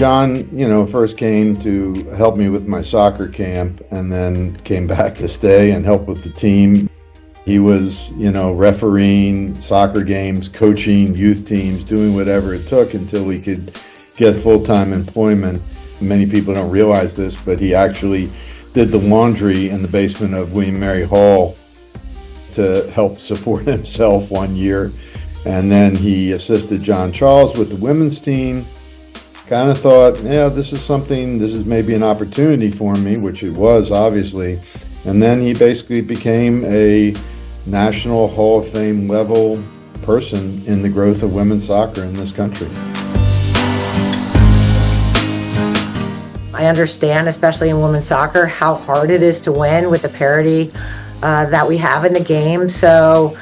John, first came to help me with my soccer camp and then came back to stay and help with the team. He was, refereeing soccer games, coaching youth teams, doing whatever it took until he could get full-time employment. Many people don't realize this, but he actually did the laundry in the basement of William Mary Hall to help support himself one year. And then he assisted John Charles with the women's team. Kind of thought, this is maybe an opportunity for me, which it was, obviously. And then he basically became a National Hall of Fame level person in the growth of women's soccer in this country. I understand, especially in women's soccer, how hard it is to win with the parity that we have in the game. So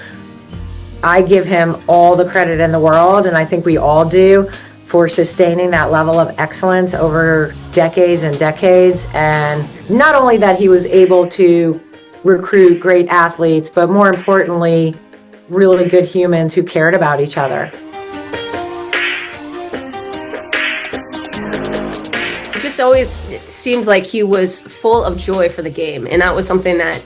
I give him all the credit in the world, and I think we all do, for sustaining that level of excellence over decades and decades. And not only that he was able to recruit great athletes, but more importantly, really good humans who cared about each other. It just always seemed like he was full of joy for the game, and that was something that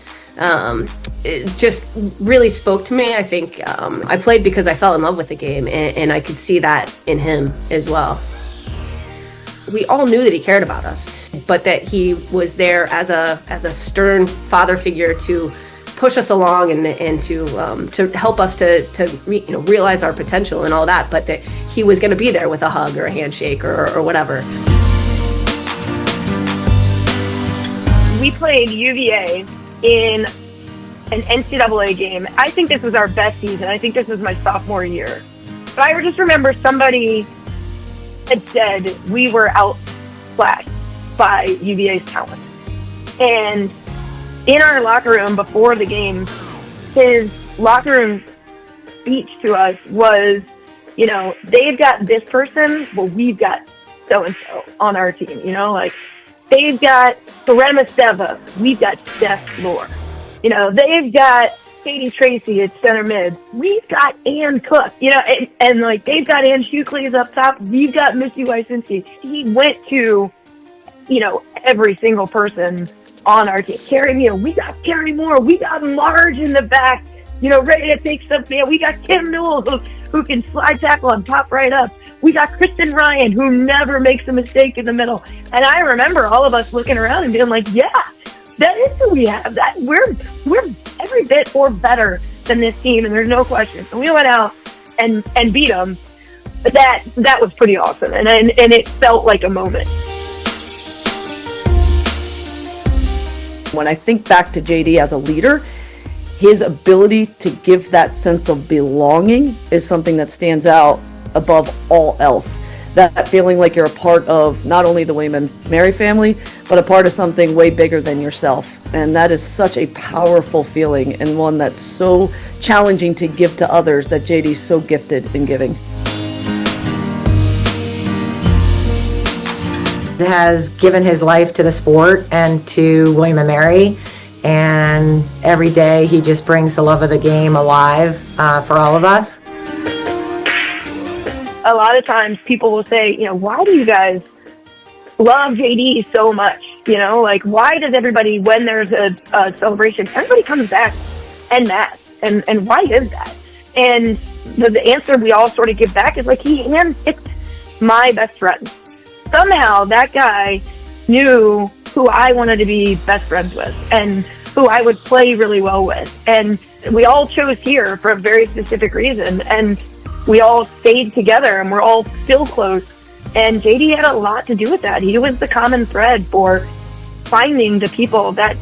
it just really spoke to me. I think I played because I fell in love with the game, and I could see that in him as well. We all knew that he cared about us, but that he was there as a stern father figure to push us along and to help us to realize our potential and all that. But that he was going to be there with a hug or a handshake or whatever. We played UVA in an NCAA game. I think this was our best season. I think this was my sophomore year. But I just remember somebody had said we were outclassed by UVA's talent. And in our locker room before the game, his locker room speech to us was, they've got this person, well, we've got so-and-so on our team, they've got Serena Steva, we've got Steph Lore. They've got Katie Tracy at center mid. We've got Ann Cook, and they've got Ann Shukley's up top. We've got Missy Wysinski. He went to, every single person on our team. We got Carrie Moore. We got Marge in the back, ready to take stuff. We got Kim Newell who can slide tackle and pop right up. We got Kristen Ryan, who never makes a mistake in the middle. And I remember all of us looking around and being like, yeah, that is who we have. That we're every bit or better than this team, and there's no question. So we went out and beat them. But that was pretty awesome, and it felt like a moment. When I think back to JD as a leader, his ability to give that sense of belonging is something that stands out above all else. That feeling like you're a part of not only the William & Mary family, but a part of something way bigger than yourself. And that is such a powerful feeling, and one that's so challenging to give to others, that JD's so gifted in giving. Has given his life to the sport and to William & Mary, and every day he just brings the love of the game alive for all of us. A lot of times people will say, why do you guys love JD so much? Why does everybody, when there's a celebration, everybody comes back en masse? And why is that? And the answer we all sort of give back is he handpicked my best friend. Somehow that guy knew who I wanted to be best friends with and who I would play really well with. And we all chose here for a very specific reason. And we all stayed together, and we're all still close. And JD had a lot to do with that. He was the common thread for finding the people that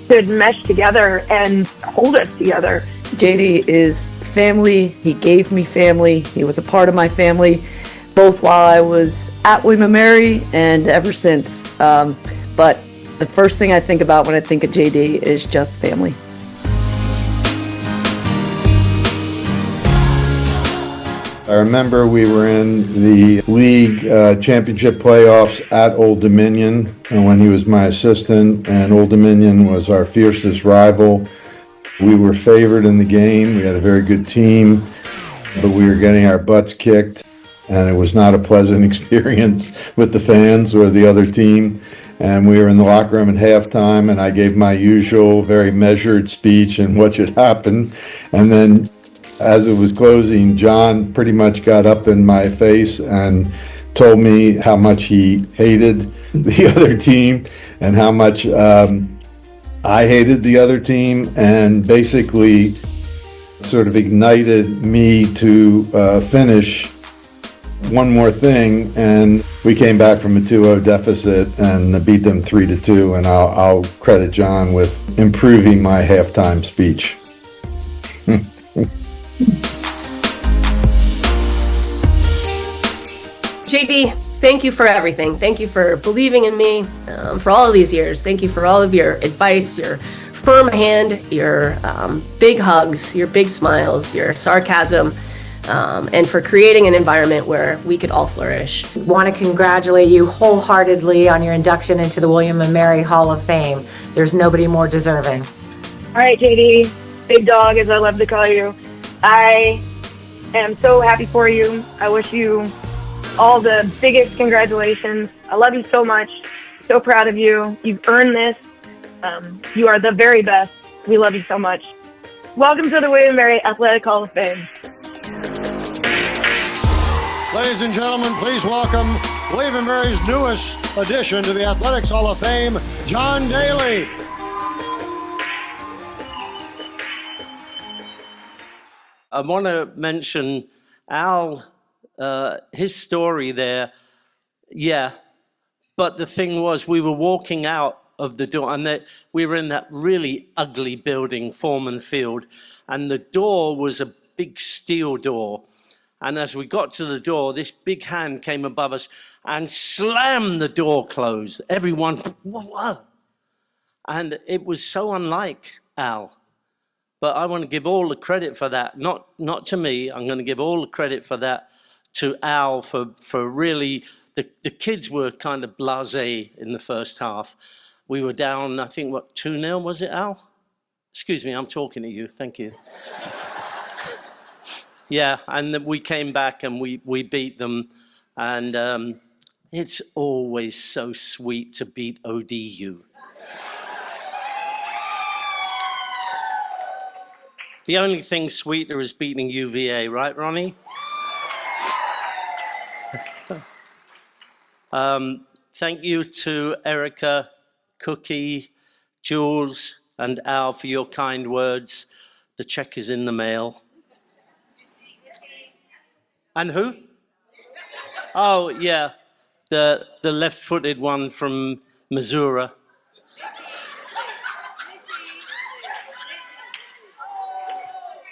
could mesh together and hold us together. JD is family. He gave me family. He was a part of my family, both while I was at William & Mary and ever since. But the first thing I think about when I think of JD is just family. I remember we were in the league championship playoffs at Old Dominion, and when he was my assistant, and Old Dominion was our fiercest rival. We were favored in the game. We had a very good team, but we were getting our butts kicked. and it was not a pleasant experience with the fans or the other team. And we were in the locker room at halftime, and I gave my usual very measured speech and what should happen. And then as it was closing, John pretty much got up in my face and told me how much he hated the other team and how much I hated the other team, and basically sort of ignited me to finish one more thing. And we came back from a 2-0 deficit and beat them 3-2. And I'll credit John with improving my halftime speech. JD, thank you for everything. Thank you for believing in me for all of these years. Thank you for all of your advice, your firm hand, your big hugs, your big smiles, your sarcasm, and for creating an environment where we could all flourish. Want to congratulate you wholeheartedly on your induction into the William & Mary Hall of Fame. There's nobody more deserving. All right, JD, big dog, as I love to call you. I am so happy for you. I wish you all the biggest congratulations. I love you so much. So proud of you. You've earned this. You are the very best. We love you so much. Welcome to the William & Mary Athletic Hall of Fame. Ladies and gentlemen, please welcome William & Mary's newest addition to the Athletics Hall of Fame, John Daly. I want to mention Al, his story there. Yeah, but the thing was, we were walking out of the door, and we were in that really ugly building, Foreman Field, and the door was a big steel door. And as we got to the door, this big hand came above us and slammed the door closed. Everyone, whoa. And it was so unlike Al. But I want to give all the credit for that, not to me. I'm going to give all the credit for that to Al for really, the kids were kind of blasé in the first half. We were down, I think, 2-0, was it, Al? Excuse me, I'm talking to you, thank you. Yeah, and then we came back and we beat them. And it's always so sweet to beat ODU. The only thing sweeter is beating UVA, right, Ronnie? Thank you to Erica, Cookie, Jules, and Al for your kind words. The check is in the mail. And who? Oh, yeah, the left-footed one from Missouri.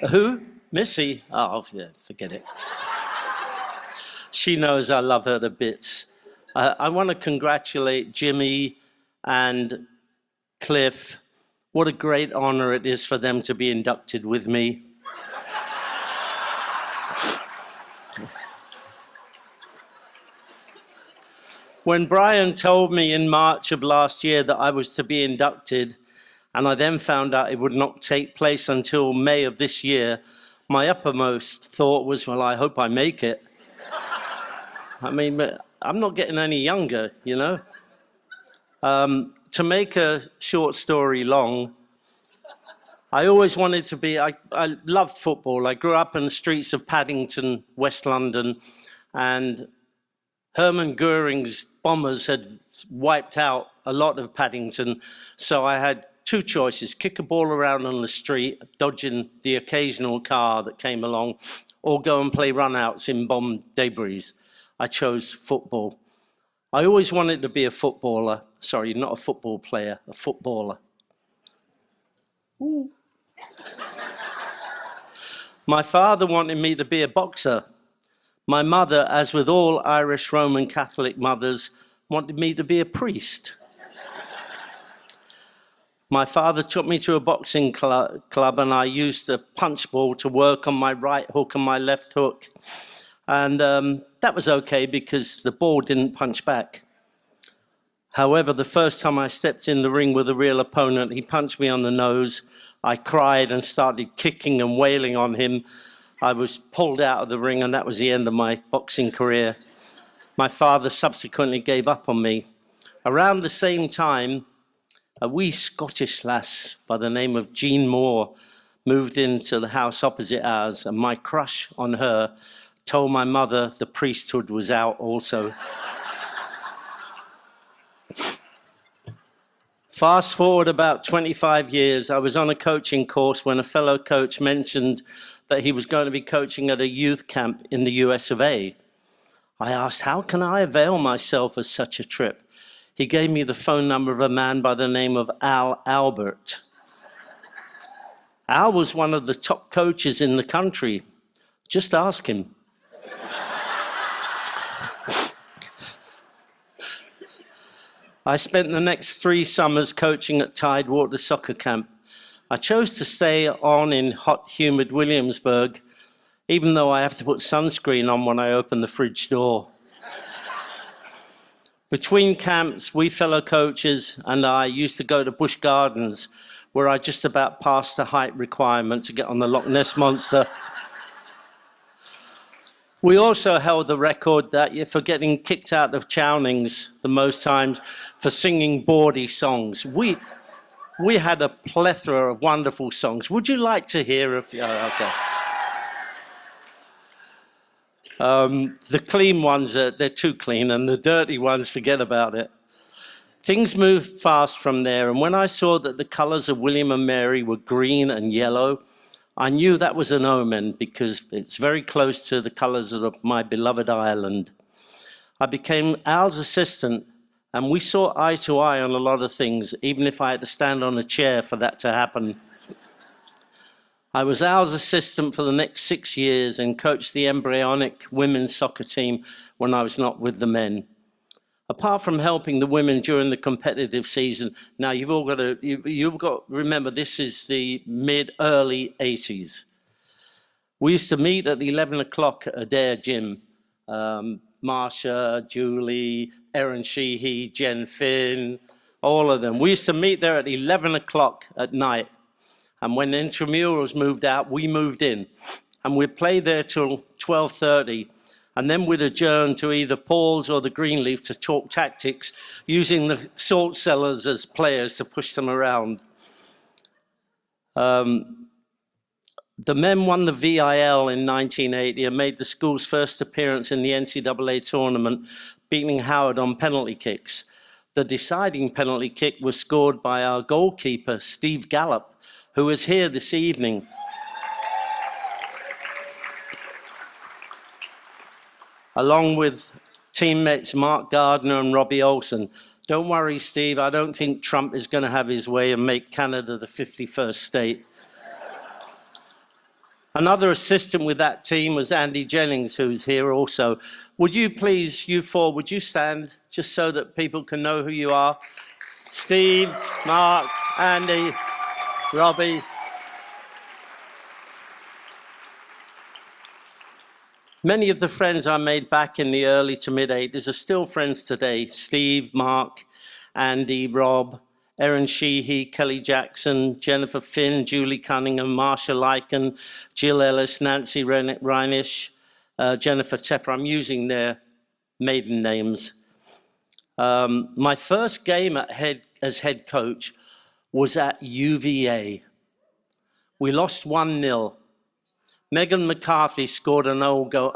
Who? Missy? Oh, yeah, forget it. She knows I love her to bits. I want to congratulate Jimmy and Cliff. What a great honor it is for them to be inducted with me. When Brian told me in March of last year that I was to be inducted, and I then found out it would not take place until May of this year, my uppermost thought was, well, I hope I make it. I mean, I'm not getting any younger, you know? To make a short story long, I always wanted to be, I loved football. I grew up in the streets of Paddington, West London, and Hermann Goering's bombers had wiped out a lot of Paddington, so I had two choices: kick a ball around on the street, dodging the occasional car that came along, or go and play runouts in bomb debris. I chose football. I always wanted to be a footballer. Sorry, not a football player, a footballer. Ooh. My father wanted me to be a boxer. My mother, as with all Irish Roman Catholic mothers, wanted me to be a priest. My father took me to a boxing club and I used a punch ball to work on my right hook and my left hook. And that was okay because the ball didn't punch back. However, the first time I stepped in the ring with a real opponent, he punched me on the nose. I cried and started kicking and wailing on him. I was pulled out of the ring, and that was the end of my boxing career. My father subsequently gave up on me. Around the same time, a wee Scottish lass by the name of Jean Moore moved into the house opposite ours, and my crush on her told my mother the priesthood was out also. Fast forward about 25 years, I was on a coaching course when a fellow coach mentioned that he was going to be coaching at a youth camp in the US of A. I asked, how can I avail myself of such a trip? He gave me the phone number of a man by the name of Al Albert. Al was one of the top coaches in the country. Just ask him. I spent the next 3 summers coaching at Tidewater Soccer Camp. I chose to stay on in hot, humid Williamsburg, even though I have to put sunscreen on when I open the fridge door. Between camps, we fellow coaches and I used to go to Busch Gardens, where I just about passed the height requirement to get on the Loch Ness Monster. We also held the record for getting kicked out of Chownings the most times for singing bawdy songs. We had a plethora of wonderful songs. Would you like to hear a few? Oh, okay. The clean ones, they're too clean, and the dirty ones, forget about it. Things moved fast from there, and when I saw that the colors of William and Mary were green and yellow, I knew that was an omen because it's very close to the colors of my beloved Ireland. I became Al's assistant, and we saw eye to eye on a lot of things, even if I had to stand on a chair for that to happen. I was Al's assistant for the next 6 years and coached the embryonic women's soccer team when I was not with the men. Apart from helping the women during the competitive season, now you've got to remember this is the mid-early 80s. We used to meet at 11 o'clock at Adair Gym. Marsha, Julie, Erin Sheehy, Jen Finn, all of them. We used to meet there at 11 o'clock at night. And when the intramurals moved out, we moved in. And we'd play there till 12:30. And then we'd adjourn to either Paul's or the Greenleaf to talk tactics, using the salt cellars as players to push them around. The men won the VIL in 1980 and made the school's first appearance in the NCAA Tournament, beating Howard on penalty kicks. The deciding penalty kick was scored by our goalkeeper, Steve Gallup, who is here this evening. Along with teammates Mark Gardner and Robbie Olsen. Don't worry, Steve, I don't think Trump is going to have his way and make Canada the 51st state. Another assistant with that team was Andy Jennings, who's here also. Would you please, you four, would you stand just so that people can know who you are? Steve, Mark, Andy, Robbie. Many of the friends I made back in the early to mid-80s are still friends today. Steve, Mark, Andy, Rob, Erin Sheehy, Kelly Jackson, Jennifer Finn, Julie Cunningham, Marsha Lycan, Jill Ellis, Nancy Reinish, Jennifer Tepper. I'm using their maiden names. My first game as head coach was at UVA. We lost 1-0. Megan McCarthy scored an own goal.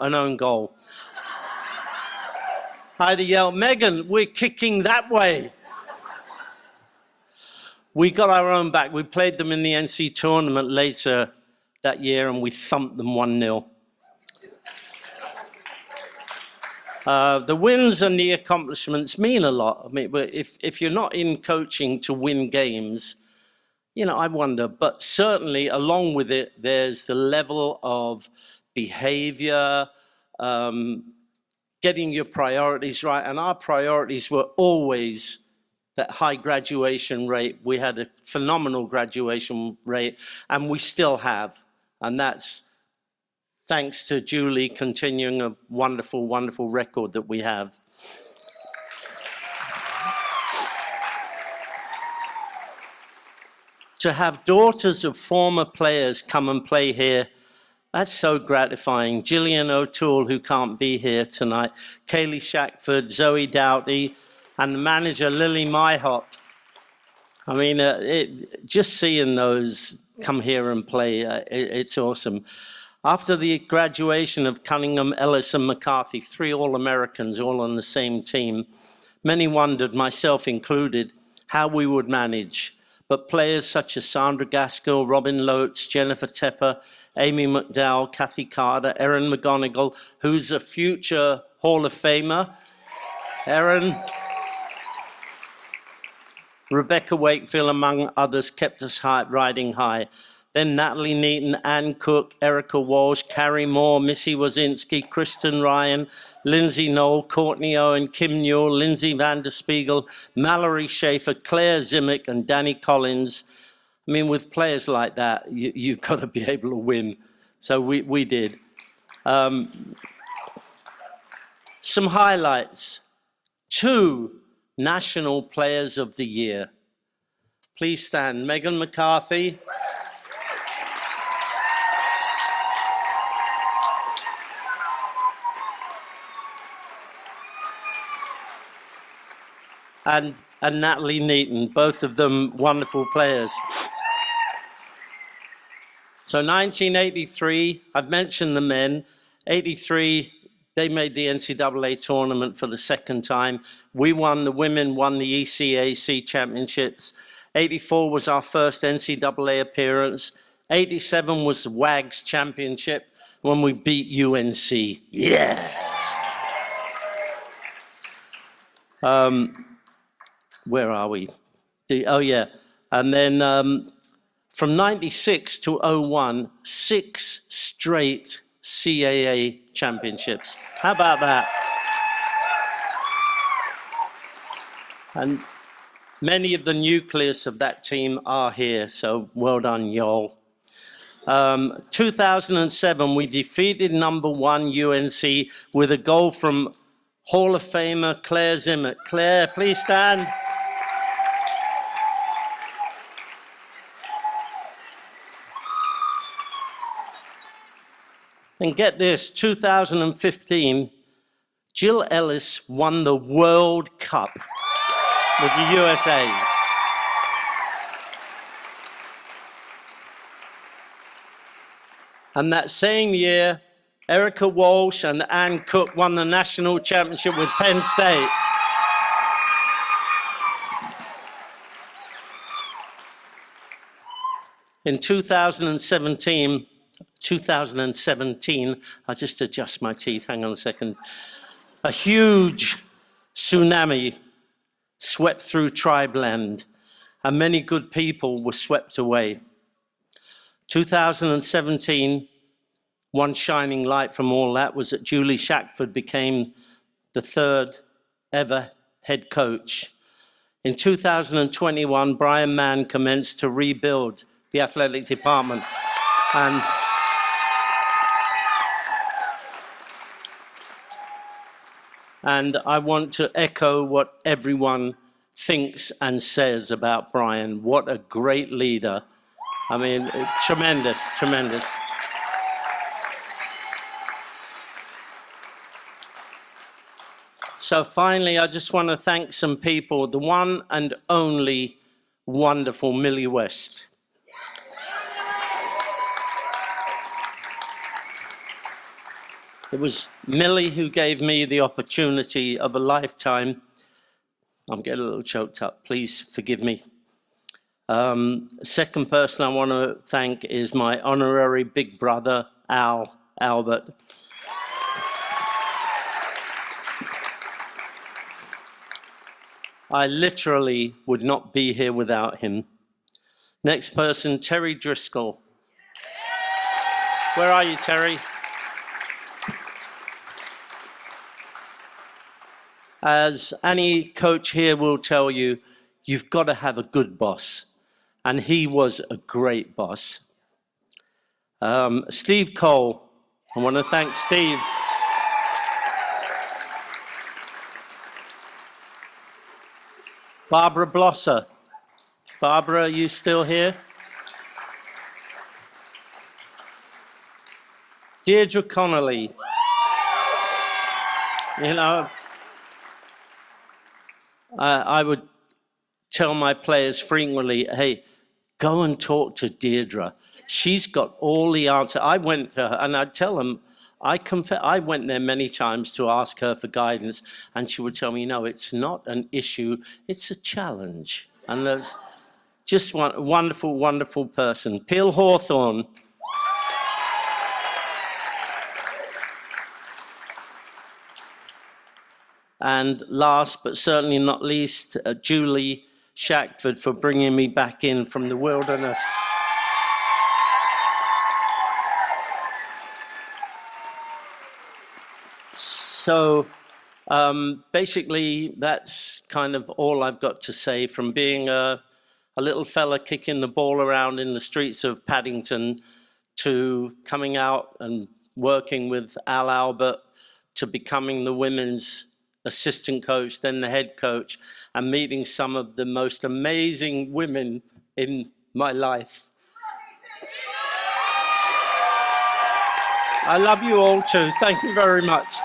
I had to yell, Megan, we're kicking that way. We got our own back. We played them in the NCAA Tournament later that year, and we thumped them 1-0. The wins and the accomplishments mean a lot. I mean, if you're not in coaching to win games, you know, I wonder. But certainly, along with it, there's the level of behavior, getting your priorities right. And our priorities were always that high graduation rate. We had a phenomenal graduation rate, and we still have. And that's thanks to Julie continuing a wonderful, wonderful record that we have. To have daughters of former players come and play here That's so gratifying. Gillian O'Toole, who can't be here tonight, Kaylee Shackford, Zoe Doughty, and manager Lily Myhop. I mean, just seeing those come here and play, it's awesome. After the graduation of Cunningham, Ellis, and McCarthy, 3 All-Americans all on the same team, many wondered, myself included, how we would manage. But players such as Sandra Gaskell, Robin Lotes, Jennifer Tepper, Amy McDowell, Kathy Carter, Erin McGonigal, who's a future Hall of Famer. Erin, Rebecca Wakefield, among others, kept us riding high. Then Natalie Neaton, Ann Cook, Erica Walsh, Carrie Moore, Missy Wazinski, Kristen Ryan, Lindsay Knoll, Courtney Owen, Kim Newell, Lindsay van der Spiegel, Mallory Schaefer, Claire Zimick, and Danny Collins. I mean, with players like that, you've got to be able to win. So we did. Some highlights. 2 National Players of the Year. Please stand. Megan McCarthy. And Natalie Neaton, both of them wonderful players. So 1983, I've mentioned the men. 83, they made the NCAA tournament for the 2nd time. We won, the women won the ECAC championships. 84 was our first NCAA appearance. 87 was the WAGS championship when we beat UNC. Yeah! Where are we? Oh yeah, and then from 96 to 01, 6 straight CAA championships. How about that? And many of the nucleus of that team are here, so well done, y'all. 2007, we defeated #1 UNC with a goal from Hall of Famer Claire Zimmer. Claire, please stand. And get this, 2015, Jill Ellis won the World Cup with the USA. And that same year, Erica Walsh and Ann Cook won the national championship with Penn State. In 2017, I'll just adjust my teeth, hang on a second. A huge tsunami swept through Tribeland, and many good people were swept away. 2017, one shining light from all that was that Julie Shackford became the 3rd ever head coach. In 2021, Brian Mann commenced to rebuild the athletic department. And I want to echo what everyone thinks and says about Brian. What a great leader. I mean, tremendous, tremendous. So finally, I just want to thank some people. The one and only wonderful Millie West. It was Millie who gave me the opportunity of a lifetime. I'm getting a little choked up, please forgive me. Second person I want to thank is my honorary big brother, Albert. I literally would not be here without him. Next person, Terry Driscoll. Where are you, Terry? As any coach here will tell you, you've got to have a good boss. And he was a great boss. Steve Cole, I want to thank Steve. Barbara Blosser. Barbara, are you still here? Deirdre Connolly. You know, I would tell my players frequently, hey, go and talk to Deirdre. She's got all the answers. I went to her and I'd tell them, I went there many times to ask her for guidance, and she would tell me, no, it's not an issue, it's a challenge. And there's just one wonderful, wonderful person. Peel Hawthorne. And last but certainly not least, Julie Shackford, for bringing me back in from the wilderness. So basically, that's kind of all I've got to say, from being a little fella kicking the ball around in the streets of Paddington to coming out and working with Al Albert, to becoming the women's assistant coach, then the head coach, and meeting some of the most amazing women in my life. I love you all too. Thank you very much.